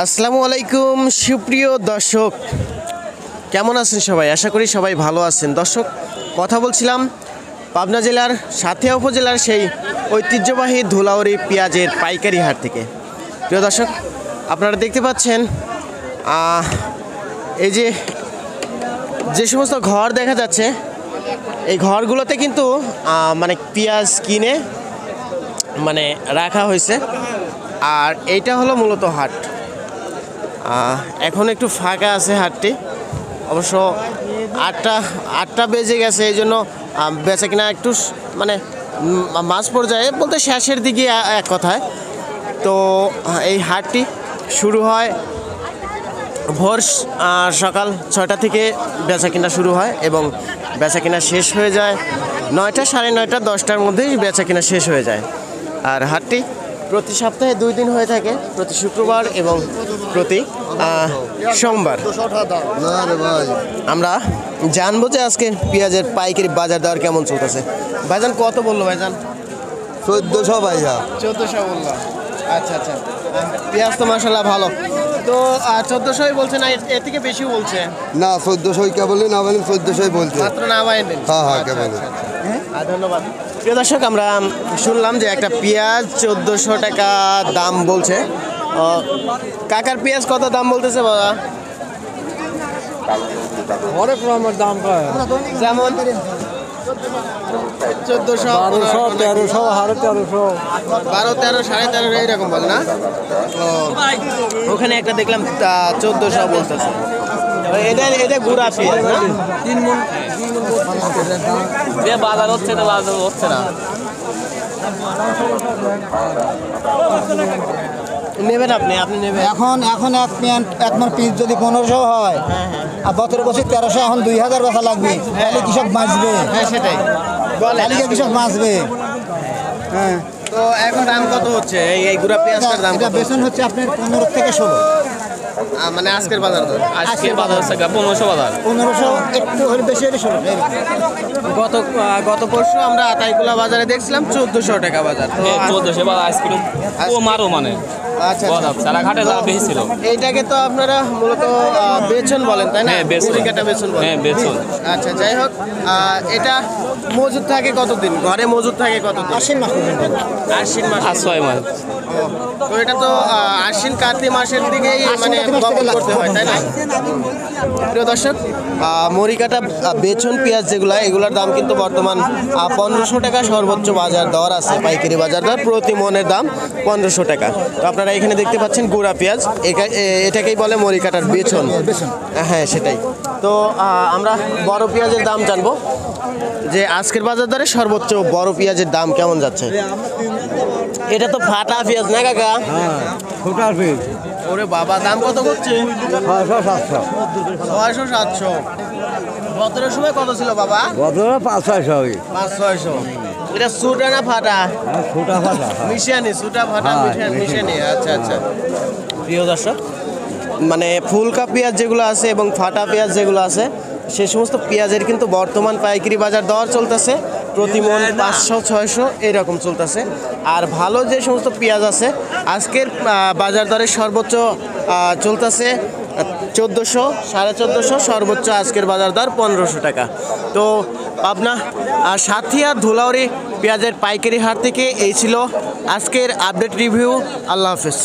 আসসালামু আলাইকুম সুপ্রিয় দর্শক, কেমন আছেন সবাই? আশা করি সবাই ভালো আছেন। দর্শক, কথা বলছিলাম পাবনা জেলার সাথিয়া উপজেলার সেই ঐতিহ্যবাহী ধুলাউড়ি পেঁয়াজের পাইকারি হাট থেকে। প্রিয় দর্শক, আপনারা দেখতে পাচ্ছেন এই যে সমস্ত ঘর দেখা যাচ্ছে, এই ঘরগুলোতে কিন্তু মানে পেঁয়াজ কিনে মানে রাখা হয়েছে। আর এইটা হলো মূলত হাট। এখন একটু ফাঁকা আছে হাটটি, অবশ্য আটটা বেজে গেছে, এই জন্য বেচা কিনা একটু মানে মাঝ পর্যায়ে বলতে শেষের দিকে এক কথায়। তো এই হাটটি শুরু হয় ভোর সকাল 6টা থেকে বেচা কিনা শুরু হয় এবং বেচা কিনা শেষ হয়ে যায় 9টা, সাড়ে 9টা, 10টার মধ্যেই বেচা কিনা শেষ হয়ে যায়। আর হাটটি প্রতি সপ্তাহে 2 দিন হয়ে থাকে, প্রতি শুক্রবার এবং প্রতি সোমবার। আমরা জানবো যে আজকে পেঁয়াজের পাইকারি বাজার দর কেমন চলতেছে। ভাইজান কত বললো ভাইজান? 1400 ভাইয়া। 1400 বললো। আচ্ছা আচ্ছা, পেঁয়াজ তো মাশাআল্লাহ ভালো। তো 1400ই বলছে না, এর থেকে বেশি বলছে? না, 1400 কে বলে না, বলেন 1400 বলছে মাত্র না বাইন্ডেন। হ্যাঁ কে বলে। ধন্যবাদ। প্রিয় দর্শক, আমরা শুনলাম যে একটা পেঁয়াজ 1400 টাকা দাম বলছে। কাকার পেঁয়াজ কত দাম বলতেছে বাবা? অনেক রকমের দাম কয়, যেমন 1400, 1200, 1300, 1350, 12, 13, 13.5 এইরকম বলে না? ওখানে একটা দেখলাম 1400 বলতেছে। এটা গুড়া পেঁয়াজ না? 3 মণ বাজার হচ্ছে না, বাজার হচ্ছে না। নেবেন আপনি নেবেন এখন এক মণ পিস যদি 1500 হয়, আর বছরে 1300, এখন 2000 বেচা লাগবে, তাহলে কৃষক বাঁচবে? হ্যাঁ সেটাই তাহলে কৃষক বাঁচবে। হ্যাঁ, তো এখন দাম কত হচ্ছে এই গুড়া পেঁয়াজটার দাম? এটা বেতন হচ্ছে আপনার 15 থেকে 16। মানে আজকের বাজার দর? আজকের বাজার হচ্ছে 1500 বাজার। 1500, একটু হলে বেশি হলে 16। গত পরশু আমরা আতাইকুলা বাজারে দেখছিলাম 1400 টাকা বাজার। 1400 বাজার আইসক্রিম ও মারো মানে। আচ্ছা, সারা ঘাটে যা বেশি ছিল। এইটাকে তো আপনারা মূলত বেচন বলেন, তাই না? হ্যাঁ, বেচন। মুড়িকাটা বেচন বলেন। হ্যাঁ, বেচন। আচ্ছা, যাই হোক, এটা মজুদ থাকে কতদিন? ঘরে মজুদ থাকে কতদিন? আশ্বিন মাস পর্যন্ত। আশ্বিন মাস। আর 6 মাস। তো এটা তো আশ্বিন কার্তিক মাসের দিকেই মানে বপন করতে হয়, তাই না? প্রিয় দর্শক, মরিকাটা বেচন পেঁয়াজ যেগুলো, এগুলোর দাম কিন্তু বর্তমান 1500 টাকা সর্বোচ্চ বাজার দর আছে। পাইকারি বাজার দর প্রতি মনের দাম 1500 টাকা। তো আপনারা এখানে দেখতে পাচ্ছেন গুঁড়া পেঁয়াজ, এটাকেই বলে মরিকাটার বেচন। হ্যাঁ সেটাই। তো আমরা বড় পেঁয়াজের দাম জানবো যে আজকের বাজার দরে সর্বোচ্চ বড় পেঁয়াজের দাম কেমন যাচ্ছে। এটা তো ফাটা পেঁয়াজ না কাকা? ফুটার পিস ওরে বাবা, দাম কত করছে? 600, 700, 600, 700। বছরের সময় কত ছিল বাবা? বদলে 500 হবে। 500-600। এটা সুটা না ফাটা? ফুটা ফাটা মিশানি, সুটা ফাটা মিশানি। আচ্ছা আচ্ছা। প্রিয় দর্শক, মানে ফুলকা পেঁয়াজ যেগুলো আছে এবং ফাটা পেঁয়াজ যেগুলো আছে, সে সমস্ত পেঁয়াজের কিন্তু বর্তমান পাইকারি বাজার দর চলতেছে প্রতি মণ 500-600 এরকম চলতেছে। আর ভালো যে সমস্ত পেঁয়াজ আছে, আজকের বাজার দরের সর্বোচ্চ চলতেছে 1400, 1450, সর্বোচ্চ আজকের বাজার দর 1500 টাকা। তো পাবনা সাথিয়া ধুলাউড়ি পেঁয়াজের পাইকারি হাট থেকে এই ছিল আজকের আপডেট রিভিউ। আল্লাহ হাফেজ।